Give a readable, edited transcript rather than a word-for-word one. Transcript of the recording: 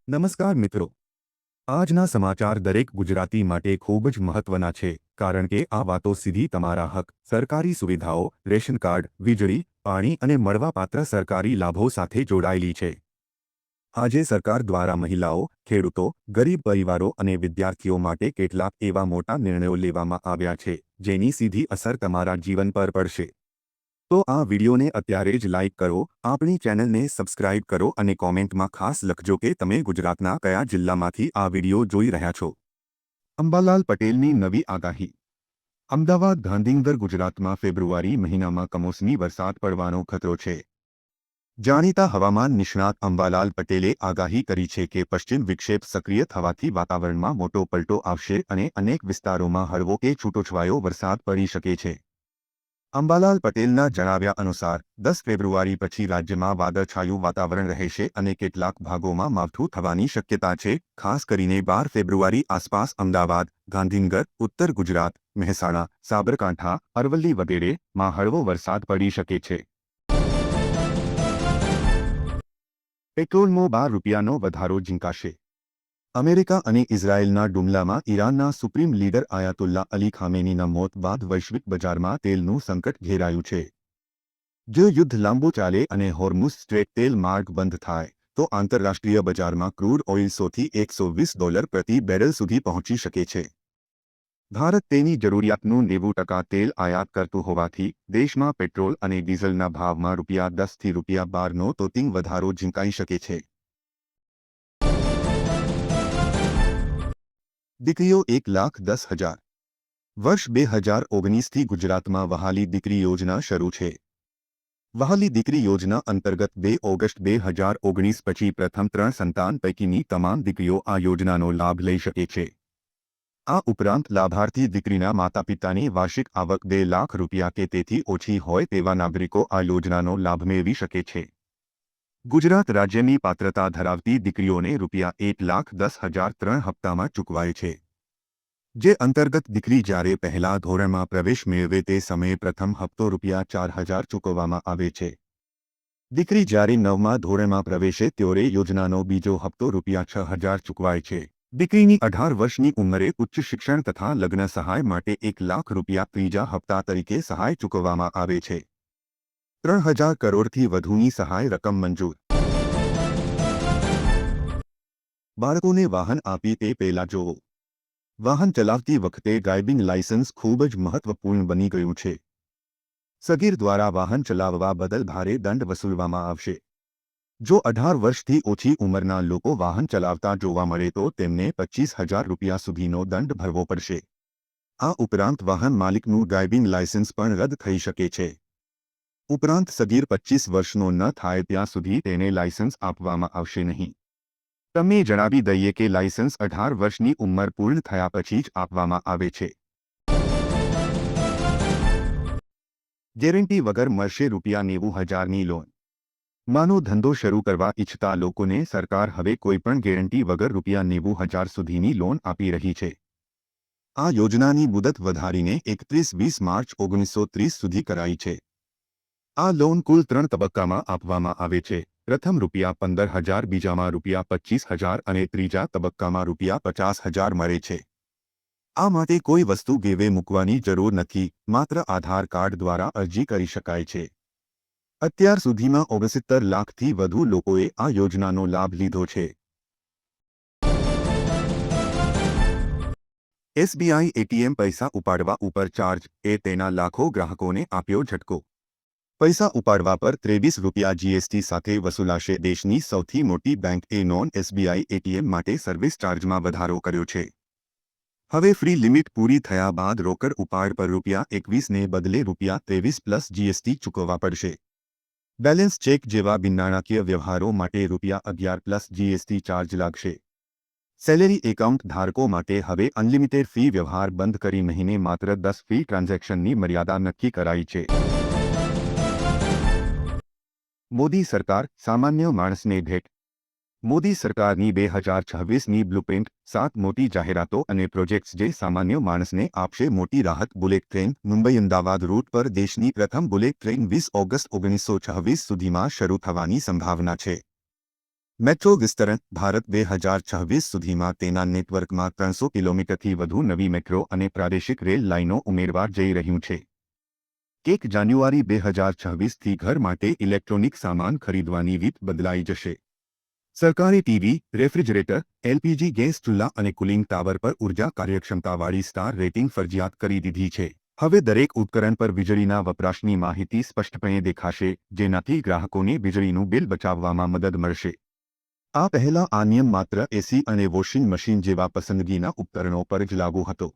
નમસ્કાર મિત્રો, આજના સમાચાર દરેક ગુજરાતી માટે ખૂબ જ મહત્વના છે કારણ કે આ વાતો સીધી તમારા હક, સરકારી સુવિધાઓ, રેશન કાર્ડ, વીજળી, પાણી અને મળવાપાત્ર સરકારી લાભો સાથે જોડાયેલી છે. આજે સરકાર દ્વારા મહિલાઓ, ખેડૂતો, ગરીબ પરિવારો અને વિદ્યાર્થીઓ માટે કેટલાક એવા મોટા નિર્ણયો લેવામાં આવ્યા છે જેની સીધી અસર તમારા જીવન પર પડશે. તો આ વિડિયોને અત્યારે જ લાઇક કરો, આપણી ચેનલને સબસ્ક્રાઇબ કરો અને કોમેન્ટમાં ખાસ લખજો કે તમે ગુજરાતના કયા જિલ્લામાંથી આ વિડિયો જોઈ રહ્યા છો. અંબાલાલ પટેલની નવી આગાહી. અમદાવાદ ગાંધીનગર ગુજરાતમાં ફેબ્રુઆરી મહિનામાં કમોસમી વરસાદ પડવાનો ખતરો છે. જાણીતા હવામાન નિષ્ણાત અંબાલાલ પટેલે આગાહી કરી છે કે પશ્ચિમ વિક્ષેપ સક્રિય થવાથી વાતાવરણમાં મોટો પલટો આવશે અને અનેક વિસ્તારોમાં હળવો કે છૂટોછવાયો વરસાદ પડી શકે છે. અંબાલાલ પટેલના જણાવ્યા અનુસાર 10 ફેબ્રુઆરી પછી રાજ્યમાં વાદળછાયું વાતાવરણ રહેશે અને કેટલાક ભાગોમાં માવઠું થવાની શક્યતા છે. ખાસ કરીને 12 ફેબ્રુઆરી આસપાસ અમદાવાદ, ગાંધીનગર, ઉત્તર ગુજરાત, મહેસાણા, સાબરકાંઠા, અરવલ્લી વગેરેમાં હળવો વરસાદ પડી શકે છે. પેટ્રોલમાં ₹12નો વધારો ઝીંકાશે. અમેરિકા અને ઇઝરાયેલના ડુમલામાં ઈરાનના સુપ્રીમ લીડર આયાતુલ્લા અલી ખામેનીના મોત બાદ વૈશ્વિક બજારમાં તેલનું સંકટ ઘેરાયું છે. જો યુદ્ધ લાંબુ ચાલે અને હોર્મુઝ સ્ટ્રેટ તેલ માર્ગ બંધ થાય તો આંતરરાષ્ટ્રીય બજારમાં ક્રૂડ ઓઇલ $100 થી $120 પ્રતિ બેરલ સુધી પહોંચી શકે છે. ભારત તેની જરૂરિયાતનું 90% તેલ આયાત કરતું હોવાથી દેશમાં પેટ્રોલ અને ડીઝલના ભાવમાં ₹10 થી ₹12નો તોતિંગ વધારો ઝીંકાઈ શકે છે. દીકરીઓ 1,10,000. વર્ષ 2019થી ગુજરાતમાં વહાલી દીકરી યોજના શરૂ છે. વહાલી દીકરી યોજના અંતર્ગત 2 ઓગસ્ટ 2019 પછી પ્રથમ 3 સંતાન પૈકીની તમામ દીકરીઓ આ યોજનાનો લાભ લઈ શકે છે. આ ઉપરાંત લાભાર્થી દીકરીના માતાપિતાની વાર્ષિક આવક ₹2 લાખ કે તેથી ઓછી હોય તેવા નાગરિકો આ યોજનાનો લાભ મેળવી શકે છે. ગુજરાત રાજ્યની પાત્રતા ધરાવતી દીકરીઓને ₹1,10,000 3 હપ્તામાં ચૂકવાય છે. જે અંતર્ગત દીકરી જ્યારે પહેલા ધોરણમાં પ્રવેશ મેળવે તે સમયે પ્રથમ હપ્તો ₹4,000 ચૂકવવામાં આવે છે. દીકરી જ્યારે 9મા ધોરણમાં પ્રવેશે ત્યારે યોજનાનો બીજો હપ્તો ₹6,000 ચૂકવાય છે. દીકરીની 18 વર્ષની ઉંમરે ઉચ્ચ શિક્ષણ તથા લગ્ન સહાય માટે ₹1 લાખ ત્રીજા હપ્તા તરીકે સહાય ચૂકવવામાં આવે છે. 3,000 કરોડથી વધુની સહાય રકમ મંજૂર. બાળકોને વાહન આપી તે પહેલા જોવો. વાહન ચલાવતી વખતે ડ્રાઇવિંગ લાયસન્સ ખૂબ જ મહત્વપૂર્ણ બની ગયું છે. સગીર દ્વારા વાહન ચલાવવા બદલ ભારે દંડ વસૂલવામાં આવશે. જો 18 વર્ષથી ઓછી ઉંમરના લોકો વાહન ચલાવતા જોવા મળે તો તેમને ₹25,000 સુધીનો દંડ ભરવો પડશે. આ ઉપરાંત વાહન માલિકનું ડ્રાઇવિંગ લાયસન્સ પણ રદ થઈ શકે છે. ઉપરાંત સગીર 25 વર્ષનો ન થાય ત્યાં સુધી તેને લાયસન્સ આપવામાં આવશે નહીં. તમને જણાવી દઈએ કે લાયસન્સ 18 વર્ષની ઉંમર પૂર્ણ થયા પછી જ આપવામાં આવે છે. ગેરંટી વગર મળશે ₹90,000ની લોન. નાનો ધંધો શરૂ કરવા ઈચ્છતા લોકોને સરકાર હવે કોઈપણ ગેરંટી વગર ₹90,000 સુધીની લોન આપી રહી છે. આ યોજનાની મુદત વધારીને 31-20 માર્ચ 1930 સુધી કરાઈ છે. આ લોન કુલ 3 તબક્કામાં આપવામાં આવે છે. પ્રથમ ₹15,000, બીજામાં ₹25,000 અને ત્રીજા તબક્કામાં ₹50,000 મળે છે. આ માટે કોઈ વસ્તુ ગીરવે મૂકવાની જરૂર નથી, માત્ર આધાર કાર્ડ દ્વારા અરજી કરી શકાય છે. અત્યાર સુધીમાં 69 લાખથી વધુ લોકોએ આ યોજનાનો લાભ લીધો છે. એસબીઆઈ એટીએમ પૈસા ઉપાડવા ઉપર ચાર્જ એ તેના લાખો ગ્રાહકોને આપ્યો ઝટકો. પૈસા ઉપાડવા પર ₹23 જીએસટી સાથે વસૂલાશે. દેશની સૌથી મોટી બેંક નોન એસબીઆઈ એટીએમ માટે સર્વિસ ચાર્જમાં વધારો કર્યો છે. હવે ફ્રી લિમિટ પૂરી થયા બાદ રોકડ ઉપાડ પર ₹21ને બદલે ₹23 જીએસટી ચૂકવવા પડશે. બેલેન્સ ચેક જેવા બિનનાણાકીય વ્યવહારો માટે ₹11 જીએસટી ચાર્જ લાગશે. સેલેરી એકાઉન્ટ ધારકો માટે હવે અનલિમિટેડ ફી વ્યવહાર બંધ કરી મહિને માત્ર 10 ફી ટ્રાન્ઝેક્શનની મર્યાદા નક્કી કરાઈ છે. મોદી સરકાર સામાન્ય માણસને ભેટ. મોદી સરકારની 2026ની બ્લુપ્રિન્ટ 7 મોટી જાહેરાતો અને પ્રોજેક્ટ્સ જે સામાન્ય માણસને આપશે મોટી રાહત. Bullet train. Mumbai Ahmedabad route પર દેશની પ્રથમ બુલેટ ટ્રેન 20 ઓગસ્ટ 1926 સુધીમાં શરૂ થવાની સંભાવના છે. મેટ્રો વિસ્તરણ ભારત 2026 સુધીમાં તેના નેટવર્કમાં 300 કિલોમીટરથી વધુ નવી મેટ્રો અને પ્રાદેશિક રેલ લાઇનો ઉમેરવા જઈ રહ્યું છે. 1 જાન્યુઆરી 2026થી ઘર માટે ઇલેક્ટ્રોનિક સામાન ખરીદવાની રીત બદલાઈ જશે. સરકારે ટીવી, રેફ્રિજરેટર, એલપીજી ગેસ ચૂલા અને કુલિંગ ટાવર પર ઉર્જા કાર્યક્ષમતાવાળી સ્ટાર રેટિંગ ફરજિયાત કરી દીધી છે. હવે દરેક ઉપકરણ પર વીજળીના વપરાશની માહિતી સ્પષ્ટપણે દેખાશે, જેનાથી ગ્રાહકોને વીજળીનું બિલ બચાવવામાં મદદ મળશે. આ પહેલાં આ નિયમ માત્ર એસી અને વોશિંગ મશીન જેવા પસંદગીના ઉપકરણો પર જ લાગુ હતો.